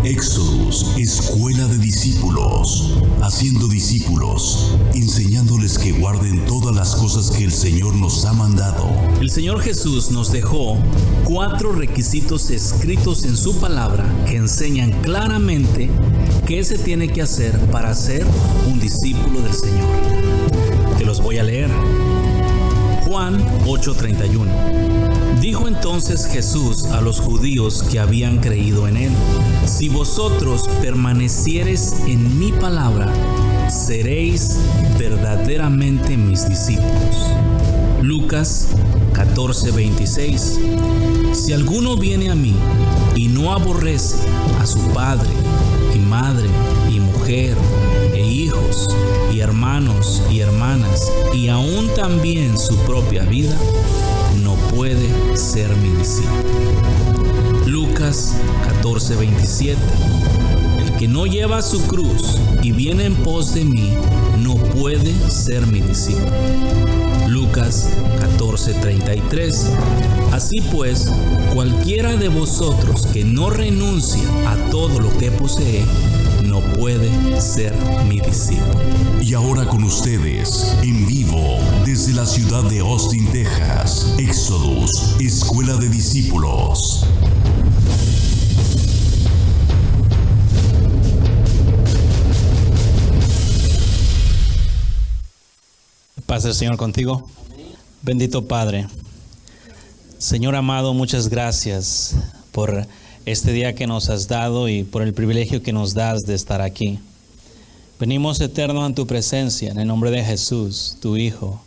Éxodus, escuela de discípulos, haciendo discípulos, enseñándoles que guarden todas las cosas que el Señor nos ha mandado. El Señor Jesús nos dejó 4 requisitos escritos en su palabra que enseñan claramente qué se tiene que hacer para ser un discípulo del Señor. Te los voy a leer. Juan 8:31. Dijo entonces Jesús a los judíos que habían creído en él: si vosotros permaneciereis en mi palabra, seréis verdaderamente mis discípulos. Lucas 14:26. Si alguno viene a mí y no aborrece a su padre y madre y mujer e hijos y hermanos y hermanas y aún también su propia vida, no puede ser mi discípulo. Lucas 14:27. El que no lleva su cruz y viene en pos de mí, no puede ser mi discípulo. Lucas 14:33. Así pues, cualquiera de vosotros que no renuncia a todo lo que posee, no puede ser mi discípulo. Y ahora con ustedes, en vivo, desde la ciudad de Austin, Texas, Éxodus, escuela de discípulos. Paz del Señor contigo. Bendito Padre. Señor amado, muchas gracias por este día que nos has dado y por el privilegio que nos das de estar aquí. Venimos eterno en tu presencia, en el nombre de Jesús, tu Hijo.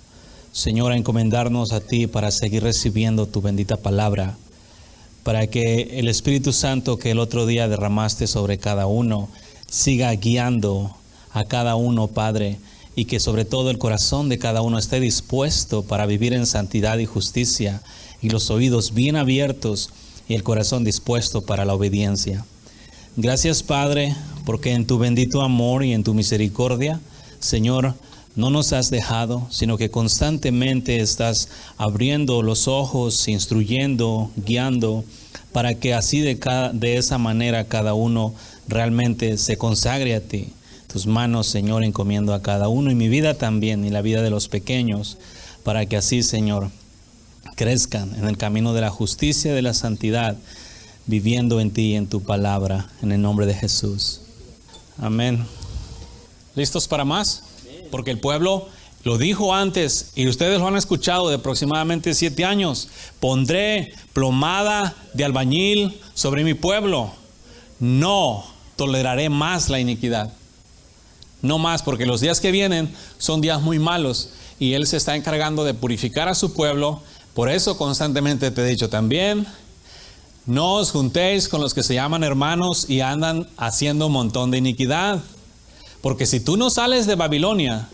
Señor, a encomendarnos a ti para seguir recibiendo tu bendita palabra, para que el Espíritu Santo que el otro día derramaste sobre cada uno siga guiando a cada uno, Padre, y que sobre todo el corazón de cada uno esté dispuesto para vivir en santidad y justicia, y los oídos bien abiertos y el corazón dispuesto para la obediencia. Gracias, Padre, porque en tu bendito amor y en tu misericordia, Señor, no nos has dejado, sino que constantemente estás abriendo los ojos, instruyendo, guiando, para que así de esa manera cada uno realmente se consagre a ti. Tus manos, Señor, encomiendo a cada uno, y mi vida también, y la vida de los pequeños, para que así, Señor, crezcan en el camino de la justicia y de la santidad, viviendo en ti y en tu palabra, en el nombre de Jesús. Amén. ¿Listos para más? Porque el pueblo lo dijo antes, y ustedes lo han escuchado de aproximadamente 7 años. Pondré plomada de albañil sobre mi pueblo. No toleraré más la iniquidad. No más, porque los días que vienen son días muy malos, y Él se está encargando de purificar a su pueblo. Por eso constantemente te he dicho también, no os juntéis con los que se llaman hermanos y andan haciendo un montón de iniquidad. Porque si tú no sales de Babilonia,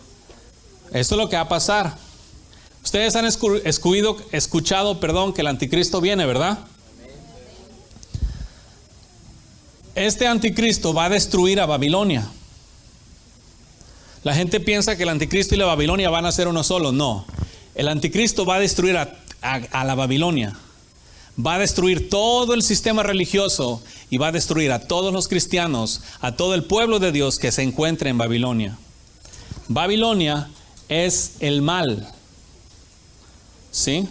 esto es lo que va a pasar. Ustedes han escuchado que el anticristo viene, ¿verdad? Este anticristo va a destruir a Babilonia. La gente piensa que el anticristo y la Babilonia van a ser uno solo. No, el anticristo va a destruir a la Babilonia. Va a destruir todo el sistema religioso y va a destruir a todos los cristianos, a todo el pueblo de Dios que se encuentre en Babilonia. Babilonia es el mal, ¿sí?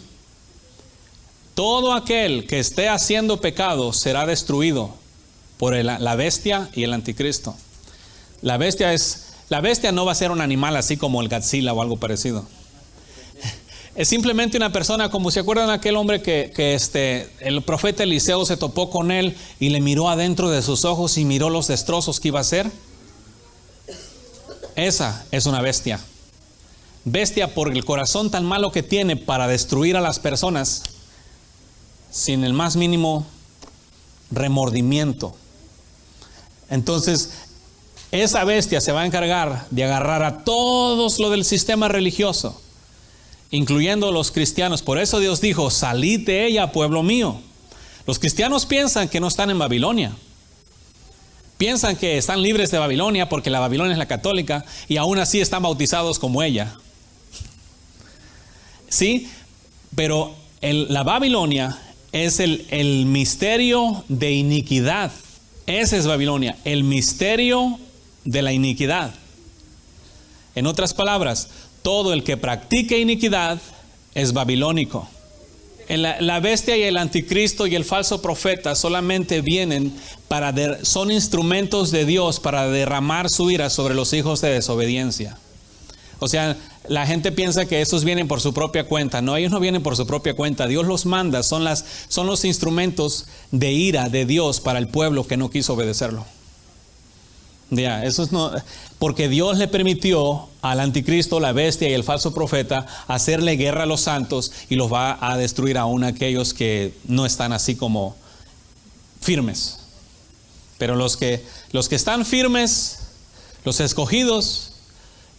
Todo aquel que esté haciendo pecado será destruido por la bestia y el anticristo. La bestia no va a ser un animal así como el Godzilla o algo parecido. Es simplemente una persona, como se acuerdan de aquel hombre que el profeta Eliseo se topó con él y le miró adentro de sus ojos y miró los destrozos que iba a hacer. Esa es una bestia. Bestia por el corazón tan malo que tiene para destruir a las personas sin el más mínimo remordimiento. Entonces, esa bestia se va a encargar de agarrar a todos lo del sistema religioso, incluyendo los cristianos. Por eso Dios dijo, salid de ella, pueblo mío. Los cristianos piensan que no están en Babilonia. Piensan que están libres de Babilonia porque la Babilonia es la católica, y aún así están bautizados como ella. Sí, pero la Babilonia es el misterio de iniquidad. Esa es Babilonia, el misterio de la iniquidad. En otras palabras, todo el que practique iniquidad es babilónico. La bestia y el anticristo y el falso profeta solamente vienen son instrumentos de Dios para derramar su ira sobre los hijos de desobediencia. O sea, la gente piensa que esos vienen por su propia cuenta. No, ellos no vienen por su propia cuenta. Dios los manda, son los instrumentos de ira de Dios para el pueblo que no quiso obedecerlo. Ya, eso es no, porque Dios le permitió al anticristo, la bestia y el falso profeta hacerle guerra a los santos y los va a destruir aún a aquellos que no están así como firmes. Pero los que están firmes, los escogidos,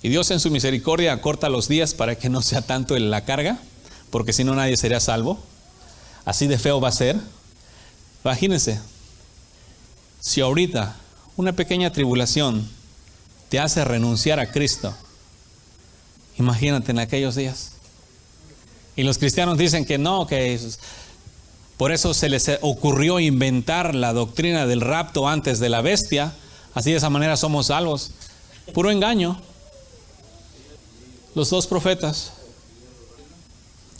y Dios en su misericordia acorta los días para que no sea tanto la carga, porque si no nadie sería salvo. Así de feo va a ser. Imagínense, si ahorita una pequeña tribulación te hace renunciar a Cristo, imagínate en aquellos días. Y los cristianos dicen que no, que por eso se les ocurrió inventar la doctrina del rapto antes de la bestia. Así de esa manera somos salvos. Puro engaño. Los dos profetas,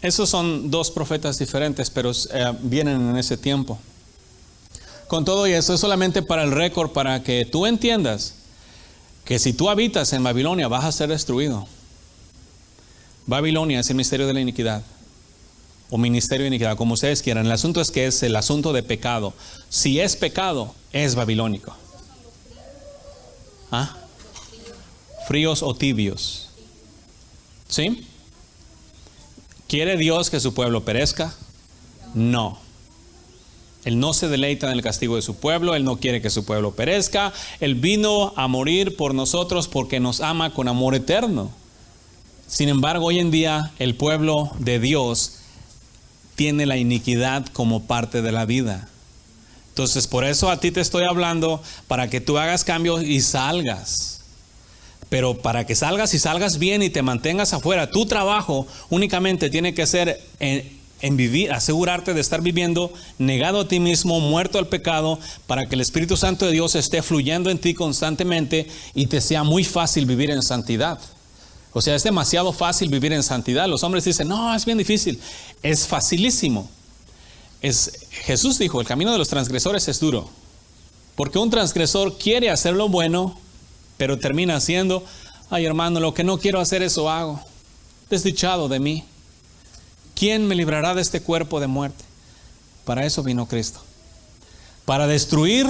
esos son dos profetas diferentes, pero vienen en ese tiempo. Con todo y eso es solamente para el récord, para que tú entiendas que si tú habitas en Babilonia vas a ser destruido. Babilonia es el misterio de la iniquidad, o ministerio de iniquidad, como ustedes quieran. El asunto es que es el asunto de pecado. Si es pecado, es babilónico. ¿Ah? Fríos o tibios. ¿Sí? ¿Quiere Dios que su pueblo perezca? No. Él no se deleita en el castigo de su pueblo. Él no quiere que su pueblo perezca. Él vino a morir por nosotros porque nos ama con amor eterno. Sin embargo, hoy en día el pueblo de Dios tiene la iniquidad como parte de la vida. Entonces, por eso a ti te estoy hablando, para que tú hagas cambios y salgas. Pero para que salgas y salgas bien y te mantengas afuera, tu trabajo únicamente tiene que ser en vivir, asegurarte de estar viviendo negado a ti mismo, muerto al pecado, para que el Espíritu Santo de Dios esté fluyendo en ti constantemente y te sea muy fácil vivir en santidad. O sea, es demasiado fácil vivir en santidad. Los hombres dicen, no, es bien difícil. Es facilísimo. Jesús dijo, el camino de los transgresores es duro. Porque un transgresor quiere hacer lo bueno, pero termina haciendo, ay hermano, lo que no quiero hacer eso hago. Desdichado de mí. ¿Quién me librará de este cuerpo de muerte? Para eso vino Cristo. Para destruir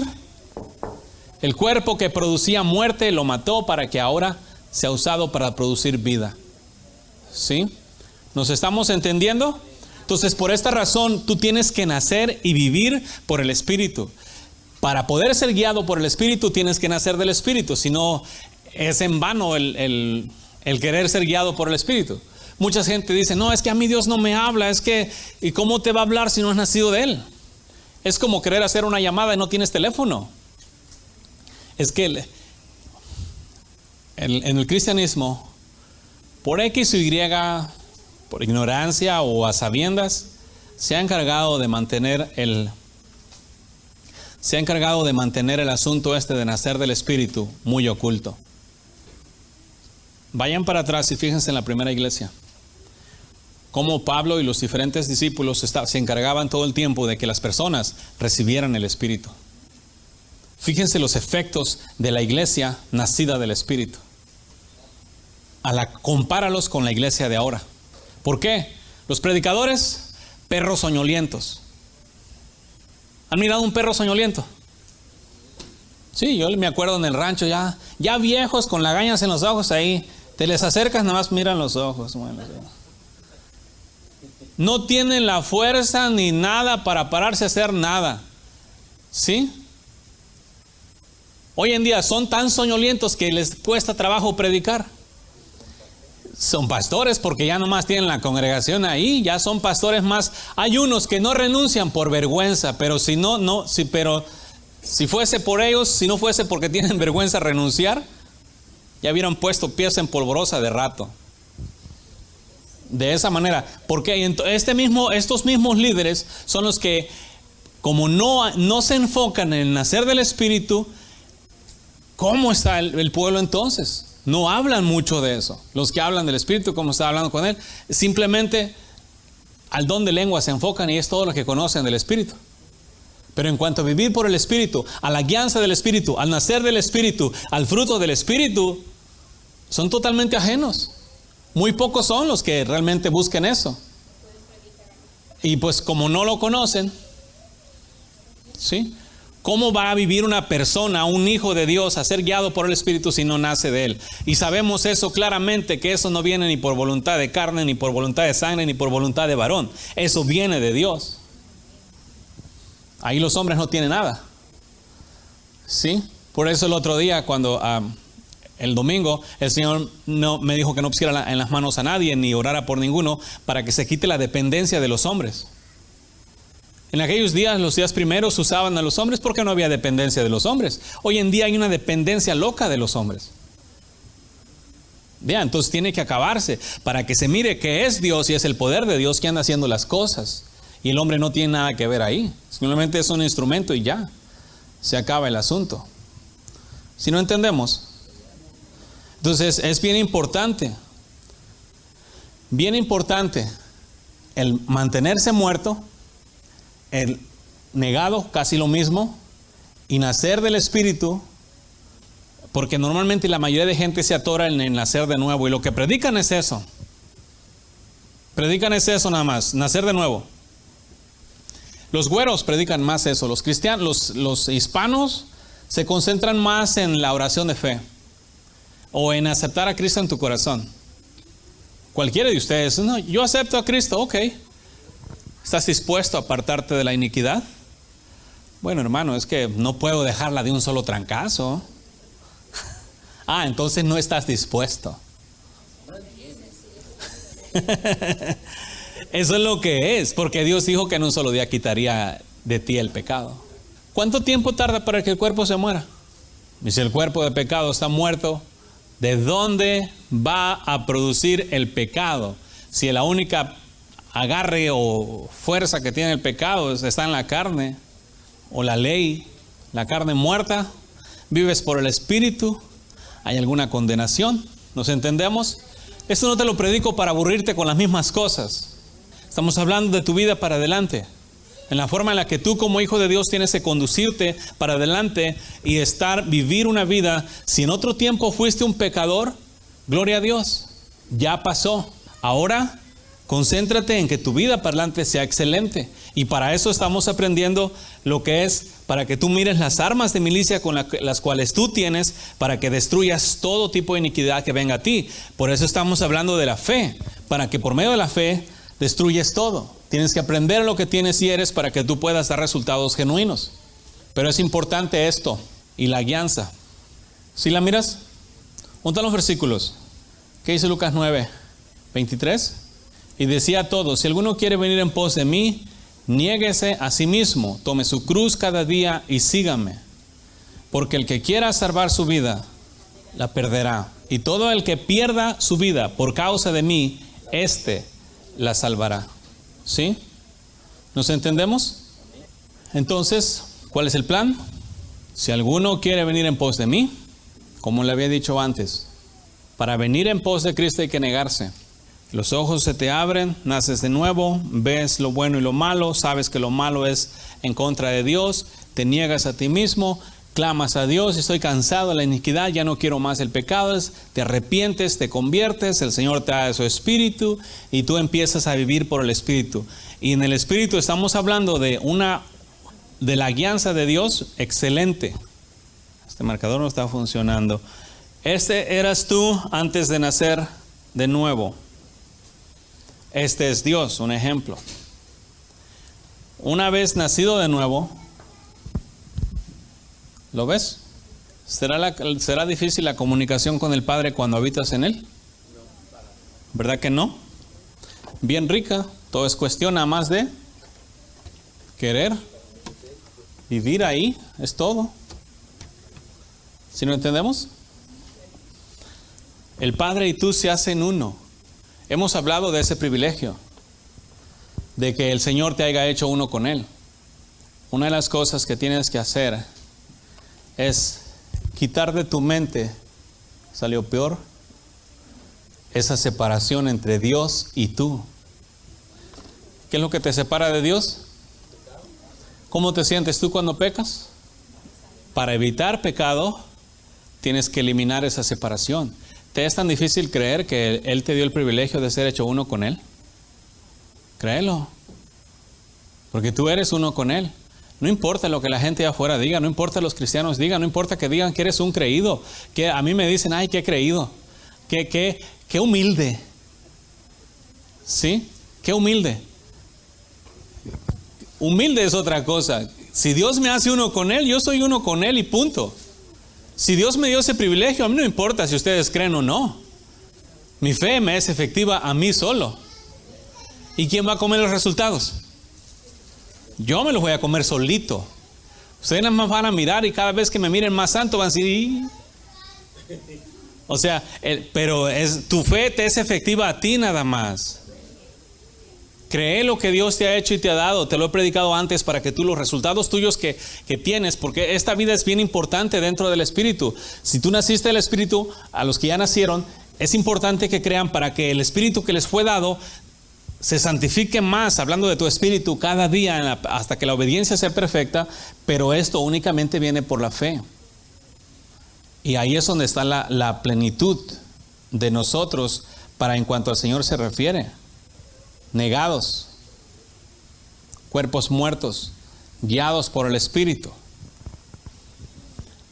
el cuerpo que producía muerte, lo mató para que ahora sea usado para producir vida. ¿Sí? ¿Nos estamos entendiendo? Entonces, por esta razón, tú tienes que nacer y vivir por el Espíritu. Para poder ser guiado por el Espíritu, tienes que nacer del Espíritu. Si no, es en vano el querer ser guiado por el Espíritu. Mucha gente dice, no, es que a mí Dios no me habla. Es que, ¿y cómo te va a hablar si no has nacido de Él? Es como querer hacer una llamada y no tienes teléfono. Es que en el cristianismo, por X o Y, por ignorancia o a sabiendas, se ha encargado de mantener el asunto de nacer del Espíritu muy oculto. Vayan para atrás y fíjense en la primera iglesia. Cómo Pablo y los diferentes discípulos se encargaban todo el tiempo de que las personas recibieran el Espíritu. Fíjense los efectos de la iglesia nacida del Espíritu. Compáralos con la iglesia de ahora. ¿Por qué? Los predicadores, perros soñolientos. ¿Han mirado un perro soñoliento? Sí, yo me acuerdo en el rancho, ya viejos con lagañas en los ojos ahí. Te les acercas, nada más miran los ojos. Bueno, no tienen la fuerza ni nada para pararse a hacer nada. ¿Sí? Hoy en día son tan soñolientos que les cuesta trabajo predicar. Son pastores porque ya nomás tienen la congregación ahí, ya son pastores más. Hay unos que no renuncian por vergüenza, pero si fuese por ellos, si no fuese porque tienen vergüenza renunciar, ya hubieran puesto pies en polvorosa de rato. De esa manera, porque estos mismos líderes son los que como no se enfocan en el nacer del Espíritu, ¿cómo está el pueblo entonces? No hablan mucho de eso. Los que hablan del Espíritu, como estaba hablando con él, simplemente al don de lengua se enfocan y es todo lo que conocen del Espíritu. Pero en cuanto a vivir por el Espíritu, a la guianza del Espíritu, al nacer del Espíritu, al fruto del Espíritu, son totalmente ajenos. Muy pocos son los que realmente busquen eso. Y pues como no lo conocen, ¿sí? ¿Cómo va a vivir una persona, un hijo de Dios, a ser guiado por el Espíritu si no nace de Él? Y sabemos eso claramente, que eso no viene ni por voluntad de carne, ni por voluntad de sangre, ni por voluntad de varón. Eso viene de Dios. Ahí los hombres no tienen nada. ¿Sí? Por eso el otro día, cuando el domingo, el Señor no me dijo que no pusiera en las manos a nadie, ni orara por ninguno, para que se quite la dependencia de los hombres. En aquellos días, los días primeros, usaban a los hombres porque no había dependencia de los hombres. Hoy en día hay una dependencia loca de los hombres. Vean, entonces tiene que acabarse para que se mire que es Dios y es el poder de Dios que anda haciendo las cosas. Y el hombre no tiene nada que ver ahí. Simplemente es un instrumento y ya. Se acaba el asunto. Si no entendemos. Entonces es bien importante el mantenerse muerto, el negado, casi lo mismo, y nacer del Espíritu, porque normalmente la mayoría de gente se atora en el nacer de nuevo, y lo que predican es eso. Predican es eso nada más, nacer de nuevo. Los güeros predican más eso. Los cristianos, los hispanos se concentran más en la oración de fe o en aceptar a Cristo en tu corazón. Cualquiera de ustedes, no, yo acepto a Cristo, ok. ¿Estás dispuesto a apartarte de la iniquidad? Bueno, hermano, es que no puedo dejarla de un solo trancazo. Entonces no estás dispuesto. Eso es lo que es, porque Dios dijo que en un solo día quitaría de ti el pecado. ¿Cuánto tiempo tarda para que el cuerpo se muera? Y si el cuerpo de pecado está muerto, ¿de dónde va a producir el pecado? Si la única agarre o fuerza que tiene el pecado está en la carne o la ley, la carne muerta, vives por el Espíritu, ¿hay alguna condenación? ¿Nos entendemos? Esto no te lo predico para aburrirte con las mismas cosas. Estamos hablando de tu vida para adelante, en la forma en la que tú como hijo de Dios tienes que conducirte para adelante y vivir una vida. Si en otro tiempo fuiste un pecador, gloria a Dios, ya pasó. Ahora concéntrate en que tu vida para adelante sea excelente. Y para eso estamos aprendiendo lo que es, para que tú mires las armas de milicia con las cuales tú tienes, para que destruyas todo tipo de iniquidad que venga a ti. Por eso estamos hablando de la fe, para que por medio de la fe destruyes todo. Tienes que aprender lo que tienes y eres para que tú puedas dar resultados genuinos. Pero es importante esto y la guianza. ¿Sí la miras? Ponte los versículos. ¿Qué dice Lucas 9, 23? Y decía a todos: si alguno quiere venir en pos de mí, niéguese a sí mismo, tome su cruz cada día y sígame. Porque el que quiera salvar su vida, la perderá. Y todo el que pierda su vida por causa de mí, la salvará. ¿Sí? ¿Nos entendemos? Entonces, ¿cuál es el plan? Si alguno quiere venir en pos de mí, como le había dicho antes, para venir en pos de Cristo hay que negarse. Los ojos se te abren, naces de nuevo, ves lo bueno y lo malo, sabes que lo malo es en contra de Dios, te niegas a ti mismo, clamas a Dios: estoy cansado de la iniquidad, ya no quiero más el pecado. Te arrepientes, te conviertes, el Señor te da su Espíritu y tú empiezas a vivir por el Espíritu. Y en el Espíritu estamos hablando de la guianza de Dios excelente. Este marcador no está funcionando. Eras tú antes de nacer de nuevo. Este es Dios, un ejemplo. Una vez nacido de nuevo, ¿lo ves? ¿Será difícil la comunicación con el Padre cuando habitas en Él? ¿Verdad que no? Bien rica, todo es cuestión nada más de querer vivir ahí, es todo. ¿Sí lo entendemos? El Padre y tú se hacen uno. Hemos hablado de ese privilegio, de que el Señor te haya hecho uno con Él. una de las cosas que tienes que hacer es quitar de tu mente, salió peor, esa separación entre Dios y tú. ¿Qué es lo que te separa de Dios? ¿Cómo te sientes tú cuando pecas? Para evitar pecado, tienes que eliminar esa separación. ¿Te es tan difícil creer que Él te dio el privilegio de ser hecho uno con Él? Créelo. Porque tú eres uno con Él. No importa lo que la gente afuera diga, no importa los cristianos digan, no importa que digan que eres un creído. Que a mí me dicen, ay, qué creído. Qué humilde. ¿Sí? Qué humilde. Humilde es otra cosa. Si Dios me hace uno con Él, yo soy uno con Él y punto. Si Dios me dio ese privilegio, a mí no importa si ustedes creen o no. Mi fe me es efectiva a mí solo. ¿Y quién va a comer los resultados? Yo me los voy a comer solito. Ustedes nada más van a mirar y cada vez que me miren más santo van a decir... O sea, pero tu fe te es efectiva a ti nada más. Cree lo que Dios te ha hecho y te ha dado. Te lo he predicado antes para que tú los resultados tuyos que tienes, porque esta vida es bien importante dentro del Espíritu. Si tú naciste del Espíritu, a los que ya nacieron, es importante que crean para que el Espíritu que les fue dado se santifique más, hablando de tu espíritu, cada día hasta que la obediencia sea perfecta, pero esto únicamente viene por la fe. Y ahí es donde está la plenitud de nosotros para en cuanto al Señor se refiere. Negados, cuerpos muertos, guiados por el Espíritu.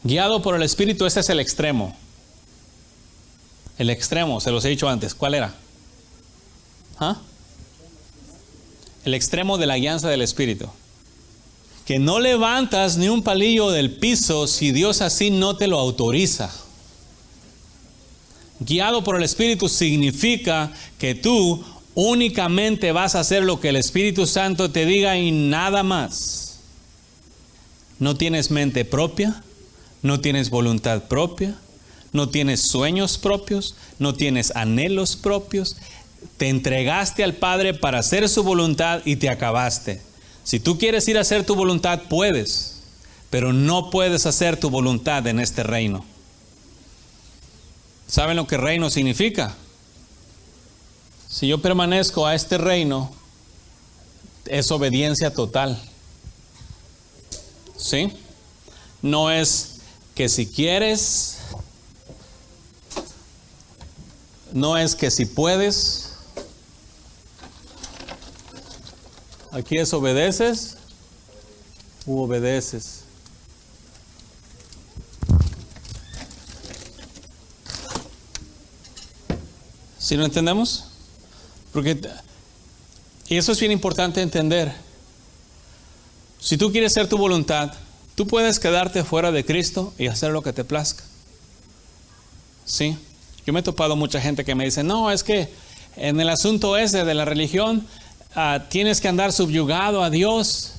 Guiado por el Espíritu, ese es el extremo. El extremo, se los he dicho antes, ¿cuál era? El extremo de la guianza del Espíritu. Que no levantas ni un palillo del piso si Dios así no te lo autoriza. Guiado por el Espíritu significa que tú únicamente vas a hacer lo que el Espíritu Santo te diga y nada más. No tienes mente propia, no tienes voluntad propia, no tienes sueños propios, no tienes anhelos propios. Te entregaste al Padre para hacer su voluntad y te acabaste. Si tú quieres ir a hacer tu voluntad, puedes, pero no puedes hacer tu voluntad en este reino. ¿Saben lo que reino significa? Si yo permanezco a este reino, es obediencia total. ¿Sí? No es que si quieres, no es que si puedes. Aquí es obedeces u obedeces. ¿Sí lo entendemos? Y eso es bien importante entender. Si tú quieres hacer tu voluntad, tú puedes quedarte fuera de Cristo y hacer lo que te plazca. ¿Sí? Yo me he topado mucha gente que me dice, no, es que en el asunto ese de la religión, tienes que andar subyugado a Dios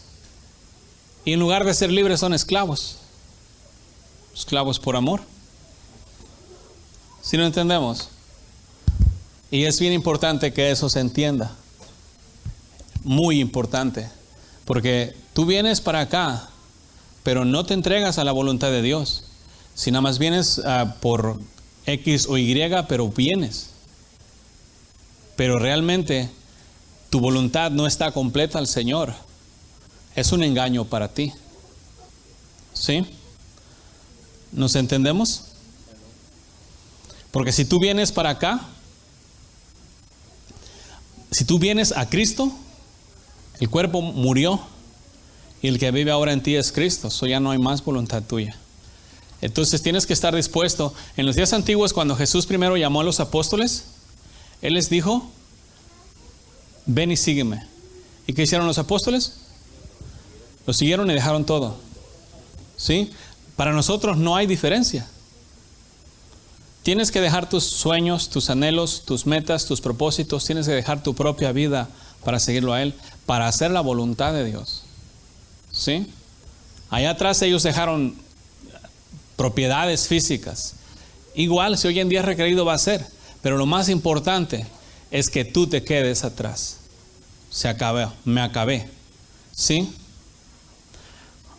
y en lugar de ser libres son esclavos. Esclavos por amor. ¿Sí lo entendemos? Y es bien importante que eso se entienda. Muy importante. Porque tú vienes para acá, pero no te entregas a la voluntad de Dios. Si nada más vienes por X o Y, pero vienes. Pero realmente tu voluntad no está completa al Señor. Es un engaño para ti. ¿Sí? ¿Nos entendemos? Porque si tú vienes para acá, si tú vienes a Cristo, el cuerpo murió y el que vive ahora en ti es Cristo. Eso ya no hay más voluntad tuya. Entonces tienes que estar dispuesto. En los días antiguos, cuando Jesús primero llamó a los apóstoles, Él les dijo, ven y sígueme. ¿Y qué hicieron los apóstoles? Los siguieron y dejaron todo. ¿Sí? Para nosotros no hay diferencia. Tienes que dejar tus sueños, tus anhelos, tus metas, tus propósitos. Tienes que dejar tu propia vida para seguirlo a Él, para hacer la voluntad de Dios. ¿Sí? Allá atrás ellos dejaron propiedades físicas. Igual, si hoy en día es requerido, va a ser. Pero lo más importante es que tú te quedes atrás. Se acabó, me acabé. ¿Sí?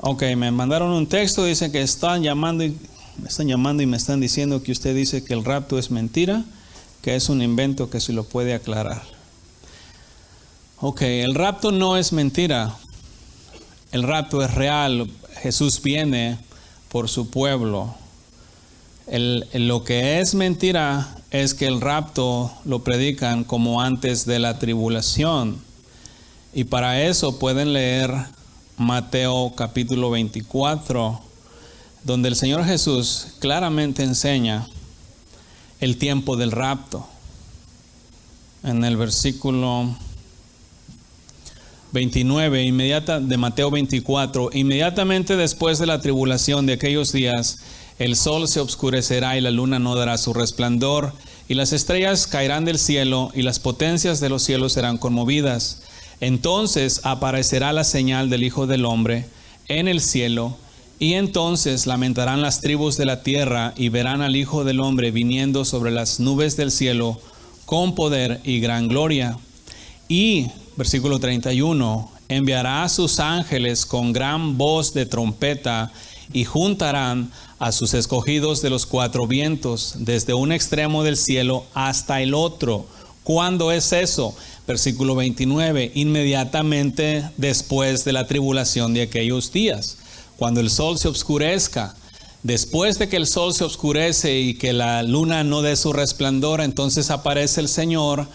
Ok, me mandaron un texto, dicen que me están llamando y me están diciendo que usted dice que el rapto es mentira, que es un invento, que se lo puede aclarar. Ok, el rapto no es mentira, el rapto es real, Jesús viene por su pueblo. Lo que es mentira es que el rapto lo predican como antes de la tribulación, y para eso pueden leer Mateo capítulo 24, donde el Señor Jesús claramente enseña el tiempo del rapto. En el versículo 29 de Mateo 24, inmediatamente después de la tribulación de aquellos días, el sol se oscurecerá y la luna no dará su resplandor, y las estrellas caerán del cielo, y las potencias de los cielos serán conmovidas. Entonces aparecerá la señal del Hijo del Hombre en el cielo, y entonces lamentarán las tribus de la tierra y verán al Hijo del Hombre viniendo sobre las nubes del cielo con poder y gran gloria. Y, versículo 31, enviará a sus ángeles con gran voz de trompeta y juntarán a sus escogidos de los cuatro vientos, desde un extremo del cielo hasta el otro. ¿Cuándo es eso? Versículo 29, inmediatamente después de la tribulación de aquellos días, cuando el sol se oscurezca. Después de que el sol se oscurece y que la luna no dé su resplandor, entonces aparece el Señor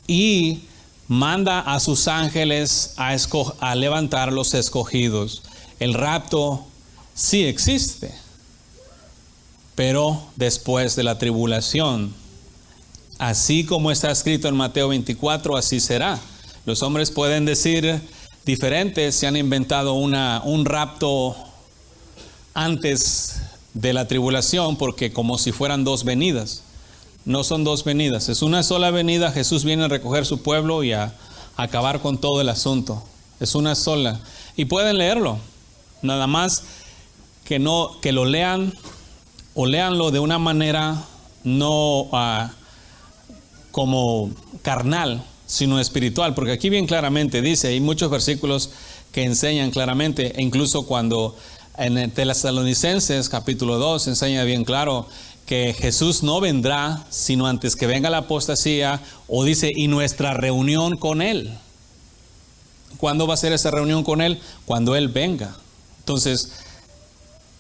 y manda a sus ángeles a levantar los escogidos. El rapto sí existe, pero después de la tribulación. Así como está escrito en Mateo 24, así será. Los hombres pueden decir diferentes, se han inventado un rapto antes de la tribulación, porque como si fueran dos venidas. No son dos venidas, es una sola venida. Jesús viene a recoger su pueblo y a acabar con todo el asunto. Es una sola. Y pueden leerlo. Nada más que lo lean, o léanlo de una manera no como carnal, sino espiritual, porque aquí bien claramente dice, hay muchos versículos que enseñan claramente, e incluso cuando en Tesalonicenses capítulo 2 enseña bien claro que Jesús no vendrá sino antes que venga la apostasía, o dice, y nuestra reunión con Él. ¿Cuándo va a ser esa reunión con Él? Cuando Él venga. Entonces,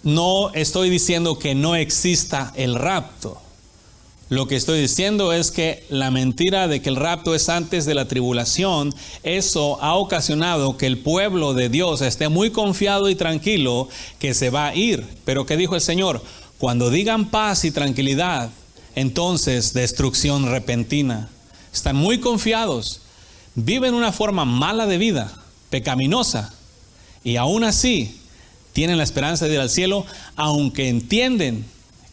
no estoy diciendo que no exista el rapto. Lo que estoy diciendo es que la mentira de que el rapto es antes de la tribulación, eso ha ocasionado que el pueblo de Dios esté muy confiado y tranquilo que se va a ir. Pero ¿qué dijo el Señor? Cuando digan paz y tranquilidad, entonces destrucción repentina. Están muy confiados, viven una forma mala de vida, pecaminosa, y aún así tienen la esperanza de ir al cielo, aunque entienden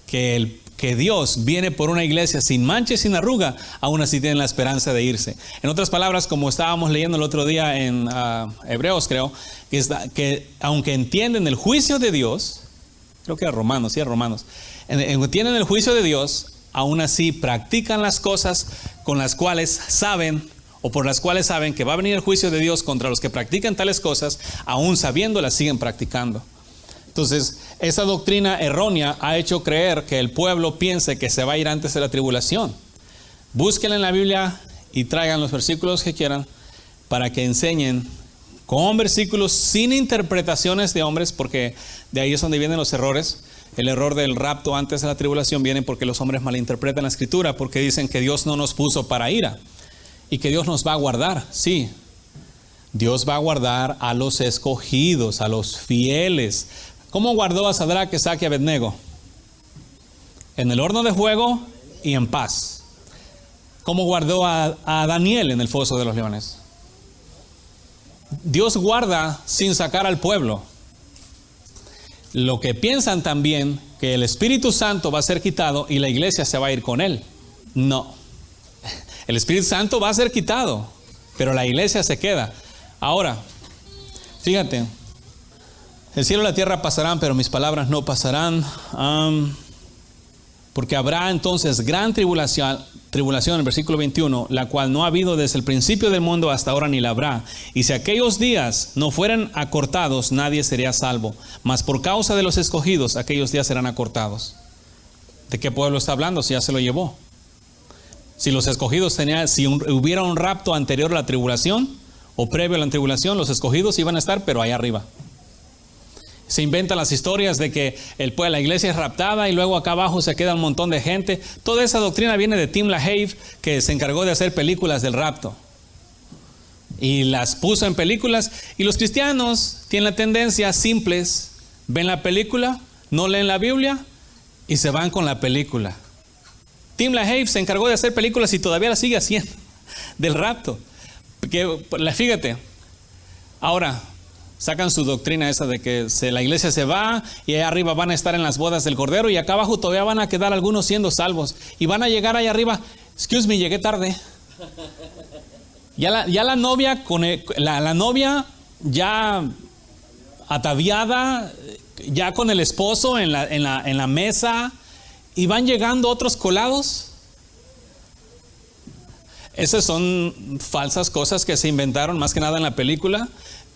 que Dios viene por una iglesia sin mancha y sin arruga, aún así tienen la esperanza de irse. En otras palabras, como estábamos leyendo el otro día en Hebreos, creo, que aunque entienden el juicio de Dios, creo que era Romanos, sí, era Romanos, entienden el juicio de Dios, aún así practican las cosas con las cuales saben, o por las cuales saben que va a venir el juicio de Dios contra los que practican tales cosas, aún sabiéndolas siguen practicando. Entonces, esa doctrina errónea ha hecho creer que el pueblo piense que se va a ir antes de la tribulación. Búsquenla en la Biblia y traigan los versículos que quieran para que enseñen con versículos sin interpretaciones de hombres, porque de ahí es donde vienen los errores. El error del rapto antes de la tribulación viene porque los hombres malinterpretan la Escritura, porque dicen que Dios no nos puso para ira y que Dios nos va a guardar. Sí, Dios va a guardar a los escogidos, a los fieles. ¿Cómo guardó a Sadrach, Mesach y Abednego? En el horno de fuego y en paz. ¿Cómo guardó a Daniel en el foso de los leones? Dios guarda sin sacar al pueblo. Lo que piensan también que el Espíritu Santo va a ser quitado y la iglesia se va a ir con él. No. El Espíritu Santo va a ser quitado, pero la iglesia se queda. Ahora, fíjate. El cielo y la tierra pasarán, pero mis palabras no pasarán. Porque habrá entonces gran tribulación tribulación, el versículo 21, la cual no ha habido desde el principio del mundo hasta ahora ni la habrá. Y si aquellos días no fueran acortados, nadie sería salvo. Mas por causa de los escogidos, aquellos días serán acortados. ¿De qué pueblo está hablando? Si ya se lo llevó. Si los escogidos hubiera un rapto anterior a la tribulación o previo a la tribulación, los escogidos iban a estar, pero allá arriba. Se inventan las historias de que la iglesia es raptada y luego acá abajo se queda un montón de gente. Toda esa doctrina viene de Tim LaHaye, que se encargó de hacer películas del rapto. Y las puso en películas. Y los cristianos tienen la tendencia simples. Ven la película, no leen la Biblia y se van con la película. Tim LaHaye se encargó de hacer películas y todavía las sigue haciendo del rapto. Fíjate, ahora sacan su doctrina esa de que la iglesia se va y allá arriba van a estar en las bodas del Cordero y acá abajo todavía van a quedar algunos siendo salvos y van a llegar allá arriba. Excuse me, llegué tarde. Ya la novia la novia ya ataviada, ya con el esposo en la mesa, y van llegando otros colados. Esas son falsas cosas que se inventaron más que nada en la película.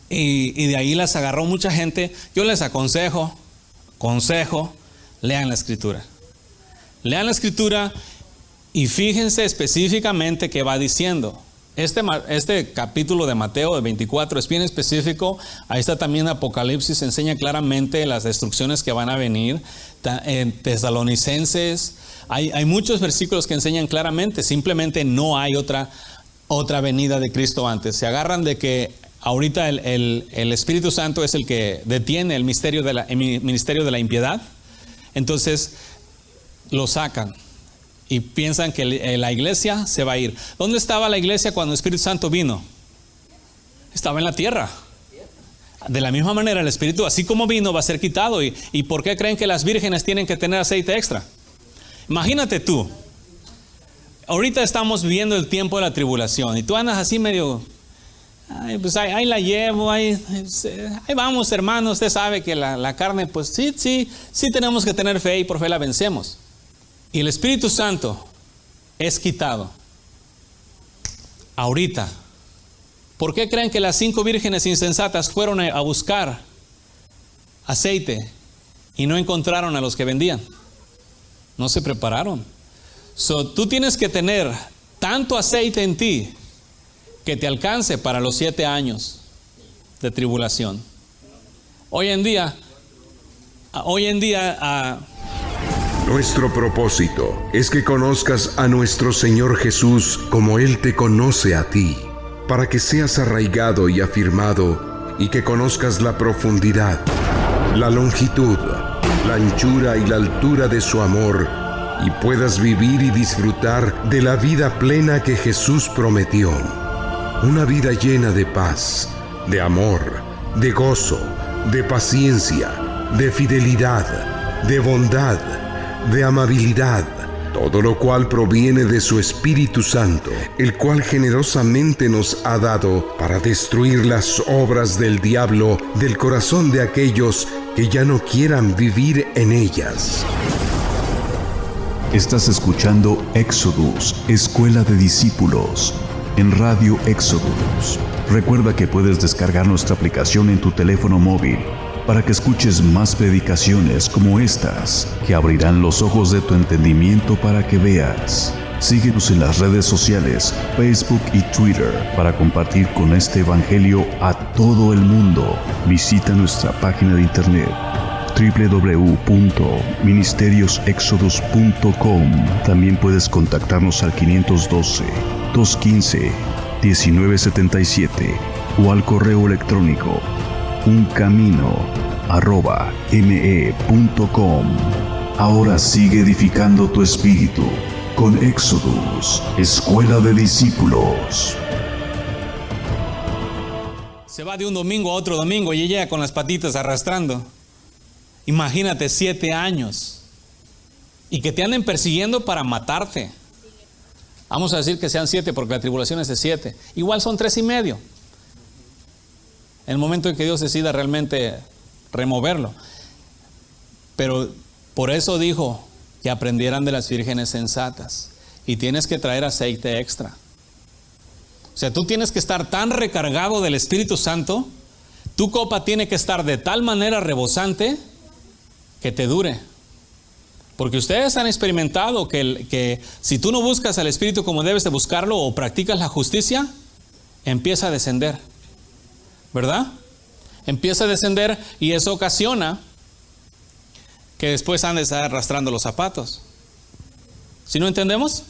Y de ahí las agarró mucha gente. Yo les aconsejo, lean la Escritura. Lean la Escritura y fíjense específicamente qué va diciendo. Este capítulo de Mateo de 24 es bien específico. Ahí está también Apocalipsis, enseña claramente las destrucciones que van a venir. En Tesalonicenses hay muchos versículos que enseñan claramente. Simplemente no hay otra venida de Cristo antes. Se agarran de que ahorita el Espíritu Santo es el que detiene el ministerio de la impiedad. Entonces lo sacan y piensan que la iglesia se va a ir. ¿Dónde estaba la iglesia cuando el Espíritu Santo vino? Estaba en la tierra. De la misma manera el Espíritu, así como vino, va a ser quitado. ¿Y por qué creen que las vírgenes tienen que tener aceite extra? Imagínate tú, ahorita estamos viviendo el tiempo de la tribulación y tú andas así medio... pues ahí la llevo, ahí vamos, hermano. Usted sabe que la carne, pues sí tenemos que tener fe y por fe la vencemos. Y el Espíritu Santo es quitado ahorita. ¿Por qué creen que las 5 vírgenes insensatas fueron a buscar aceite y no encontraron a los que vendían? No se prepararon. Tú tienes que tener tanto aceite en ti que te alcance para los 7 años de tribulación. Hoy en día, nuestro propósito es que conozcas a nuestro Señor Jesús como Él te conoce a ti, para que seas arraigado y afirmado y que conozcas la profundidad, la longitud, la anchura y la altura de su amor y puedas vivir y disfrutar de la vida plena que Jesús prometió. Una vida llena de paz, de amor, de gozo, de paciencia, de fidelidad, de bondad, de amabilidad, todo lo cual proviene de su Espíritu Santo, el cual generosamente nos ha dado para destruir las obras del diablo del corazón de aquellos que ya no quieran vivir en ellas. Estás escuchando Éxodus, Escuela de Discípulos, en Radio Éxodus. Recuerda que puedes descargar nuestra aplicación en tu teléfono móvil para que escuches más predicaciones como estas, que abrirán los ojos de tu entendimiento para que veas. Síguenos en las redes sociales, Facebook y Twitter, para compartir con este evangelio a todo el mundo. Visita nuestra página de internet www.ministeriosexodus.com. También puedes contactarnos al 512-215-1977 o al correo electrónico uncamino@me.com. Ahora sigue edificando tu espíritu con Éxodus, Escuela de Discípulos. se va de un domingo a otro domingo y ella con las patitas arrastrando. Imagínate 7 años y que te anden persiguiendo para matarte. Vamos a decir que sean 7 porque la tribulación es de 7. Igual son 3.5. En el momento en que Dios decida realmente removerlo. Pero por eso dijo que aprendieran de las vírgenes sensatas. y tienes que traer aceite extra. O sea, tú tienes que estar tan recargado del Espíritu Santo, tu copa tiene que estar de tal manera rebosante que te dure. Porque ustedes han experimentado que si tú no buscas al Espíritu como debes de buscarlo o practicas la justicia, empieza a descender, ¿verdad? Empieza a descender y eso ocasiona que después andes arrastrando los zapatos. ¿Sí no entendemos?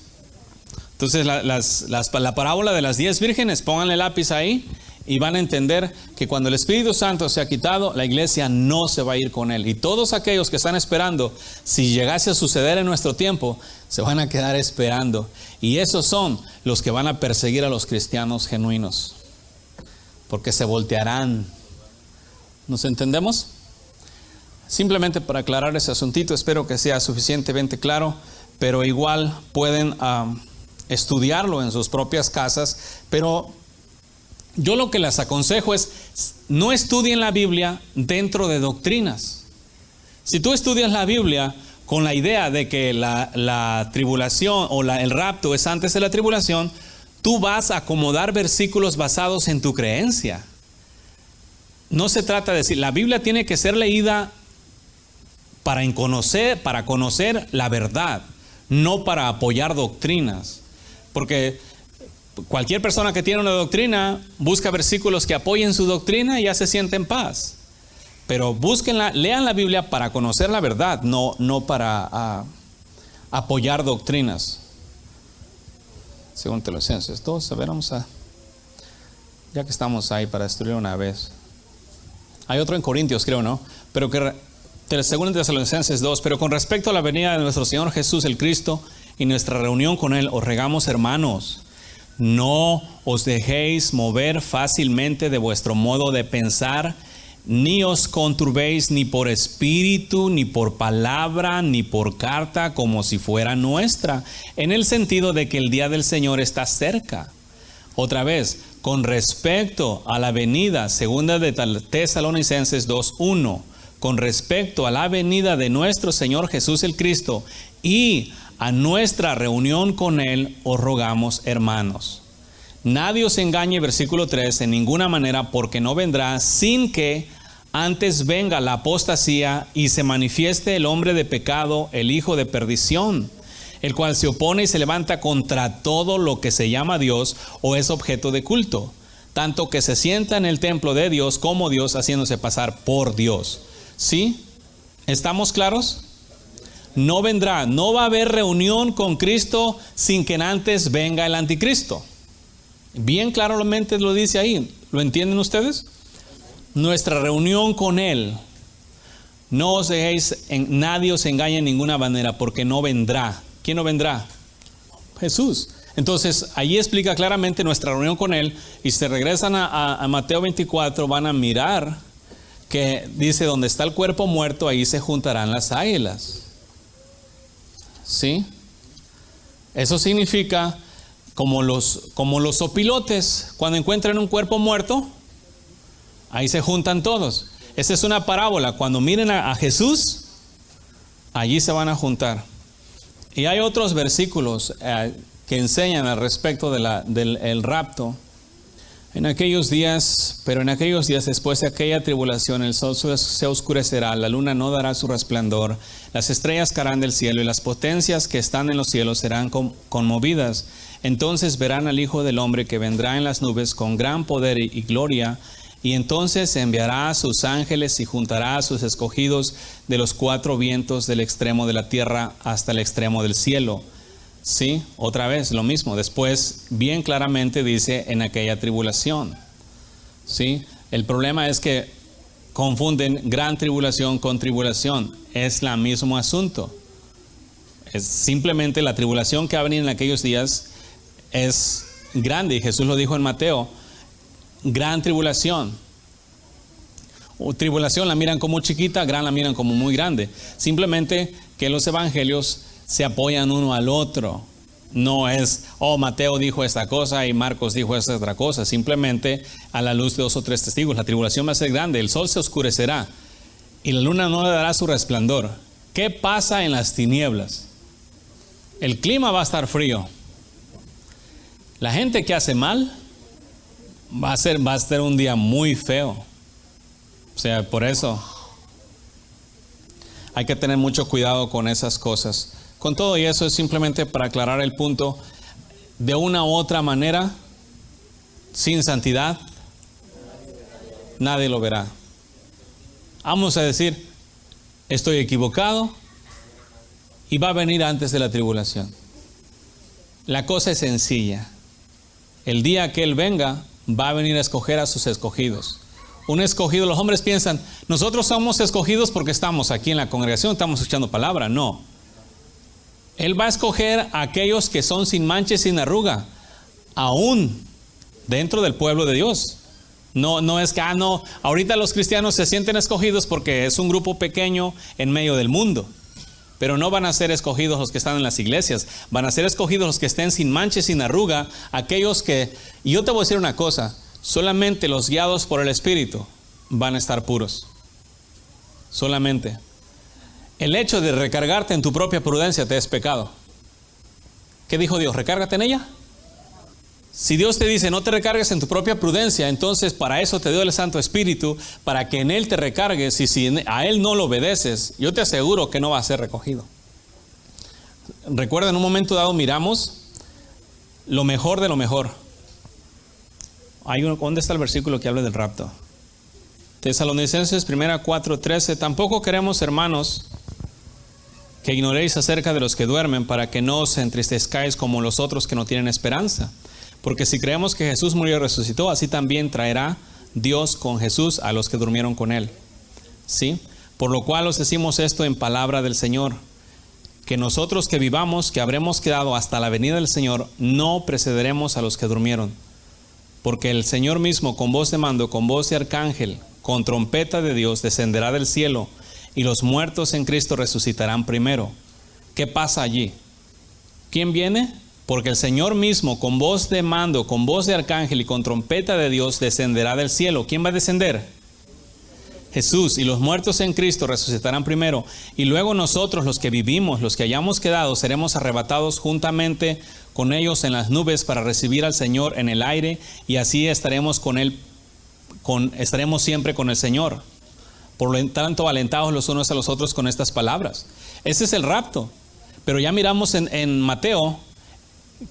Entonces la parábola de las 10 vírgenes, pónganle lápiz ahí y van a entender que cuando el Espíritu Santo se ha quitado, la iglesia no se va a ir con él. Y todos aquellos que están esperando, si llegase a suceder en nuestro tiempo, se van a quedar esperando. Y esos son los que van a perseguir a los cristianos genuinos, porque se voltearán. ¿Nos entendemos? Simplemente para aclarar ese asuntito, espero que sea suficientemente claro, pero igual pueden estudiarlo en sus propias casas. Pero yo lo que les aconsejo es, no estudien la Biblia dentro de doctrinas. Si tú estudias la Biblia con la idea de que la tribulación o el rapto es antes de la tribulación, tú vas a acomodar versículos basados en tu creencia. No se trata de decir, la Biblia tiene que ser leída para conocer la verdad, no para apoyar doctrinas. Porque cualquier persona que tiene una doctrina busca versículos que apoyen su doctrina y ya se siente en paz. Pero lean la Biblia para conocer la verdad, no para apoyar doctrinas. Según Tesalonicenses 2, a ver, ya que estamos ahí para estudiar una vez. Hay otro en Corintios, creo, ¿no? Pero según Tesalonicenses 2, pero con respecto a la venida de nuestro Señor Jesús el Cristo y nuestra reunión con Él, os rogamos, hermanos, no os dejéis mover fácilmente de vuestro modo de pensar, ni os conturbéis ni por espíritu, ni por palabra, ni por carta, como si fuera nuestra, en el sentido de que el día del Señor está cerca. Otra vez, con respecto a la venida, segunda de Tesalonicenses 2:1, con respecto a la venida de nuestro Señor Jesús el Cristo y a nuestra reunión con Él, os rogamos, hermanos. Nadie os engañe, versículo 3, en ninguna manera, porque no vendrá sin que antes venga la apostasía y se manifieste el hombre de pecado, el hijo de perdición, el cual se opone y se levanta contra todo lo que se llama Dios o es objeto de culto, tanto que se sienta en el templo de Dios como Dios, haciéndose pasar por Dios. ¿Sí? ¿Estamos claros? No vendrá, no va a haber reunión con Cristo sin que antes venga el anticristo. Bien claramente lo dice ahí. ¿Lo entienden ustedes? Nuestra reunión con Él. No os dejéis, nadie os engañe en ninguna manera, porque no vendrá. ¿Quién no vendrá? Jesús. Entonces, allí explica claramente nuestra reunión con Él. Y si regresan a Mateo 24, van a mirar que dice, donde está el cuerpo muerto, ahí se juntarán las águilas. ¿Sí? Eso significa como los opilotes, cuando encuentran un cuerpo muerto, ahí se juntan todos. Esa es una parábola. Cuando miren a Jesús, allí se van a juntar. Y hay otros versículos que enseñan al respecto del rapto. Pero en aquellos días después de aquella tribulación, el sol se oscurecerá, la luna no dará su resplandor, las estrellas caerán del cielo y las potencias que están en los cielos serán conmovidas. Entonces verán al Hijo del Hombre que vendrá en las nubes con gran poder y gloria, y entonces enviará a sus ángeles y juntará a sus escogidos de los cuatro vientos del extremo de la tierra hasta el extremo del cielo. Sí, otra vez lo mismo. Después bien claramente dice en aquella tribulación. Sí, el problema es que confunden gran tribulación con tribulación. Es el mismo asunto. Es simplemente la tribulación que va a venir en aquellos días es grande, y Jesús lo dijo en Mateo. Gran tribulación. O tribulación la miran como chiquita, gran la miran como muy grande. Simplemente que los evangelios se apoyan uno al otro. No es, Mateo dijo esta cosa y Marcos dijo esta otra cosa. Simplemente a la luz de 2 o 3 testigos. La tribulación va a ser grande, el sol se oscurecerá y la luna no le dará su resplandor. ¿Qué pasa en las tinieblas? El clima va a estar frío. La gente que hace mal va a ser un día muy feo. O sea, por eso hay que tener mucho cuidado con esas cosas. Con todo y eso es simplemente para aclarar el punto. De una u otra manera, sin santidad, nadie lo verá. Vamos a decir, estoy equivocado y va a venir antes de la tribulación. La cosa es sencilla. El día que Él venga, va a venir a escoger a sus escogidos. Un escogido, los hombres piensan, nosotros somos escogidos porque estamos aquí en la congregación, estamos escuchando palabra. No. Él va a escoger a aquellos que son sin mancha y sin arruga, aún dentro del pueblo de Dios. No es que, ahorita los cristianos se sienten escogidos porque es un grupo pequeño en medio del mundo. Pero no van a ser escogidos los que están en las iglesias. Van a ser escogidos los que estén sin mancha y sin arruga. Aquellos que, y yo te voy a decir una cosa, solamente los guiados por el Espíritu van a estar puros. Solamente. El hecho de recargarte en tu propia prudencia te es pecado. ¿Qué dijo Dios? ¿Recárgate en ella? Si Dios te dice no te recargues en tu propia prudencia, entonces para eso te dio el Santo Espíritu, para que en Él te recargues, y si a Él no lo obedeces, yo te aseguro que no va a ser recogido. Recuerda, en un momento dado miramos lo mejor de lo mejor. ¿Dónde está el versículo que habla del rapto? Tesalonicenses 1:4-13. Tampoco queremos, hermanos, que ignoréis acerca de los que duermen, para que no os entristezcáis como los otros que no tienen esperanza. Porque si creemos que Jesús murió y resucitó, así también traerá Dios con Jesús a los que durmieron con Él. ¿Sí? Por lo cual os decimos esto en palabra del Señor, que nosotros que vivamos, que habremos quedado hasta la venida del Señor, no precederemos a los que durmieron. Porque el Señor mismo, con voz de mando, con voz de arcángel, con trompeta de Dios, descenderá del cielo, y los muertos en Cristo resucitarán primero. ¿Qué pasa allí? ¿Quién viene? Porque el Señor mismo, con voz de mando, con voz de arcángel y con trompeta de Dios, descenderá del cielo. ¿Quién va a descender? Jesús. Y los muertos en Cristo resucitarán primero. Y luego nosotros, los que vivimos, los que hayamos quedado, seremos arrebatados juntamente con ellos en las nubes para recibir al Señor en el aire. Y así estaremos con Él, estaremos siempre con el Señor. Por lo tanto, alentados los unos a los otros con estas palabras. Ese es el rapto. Pero ya miramos en Mateo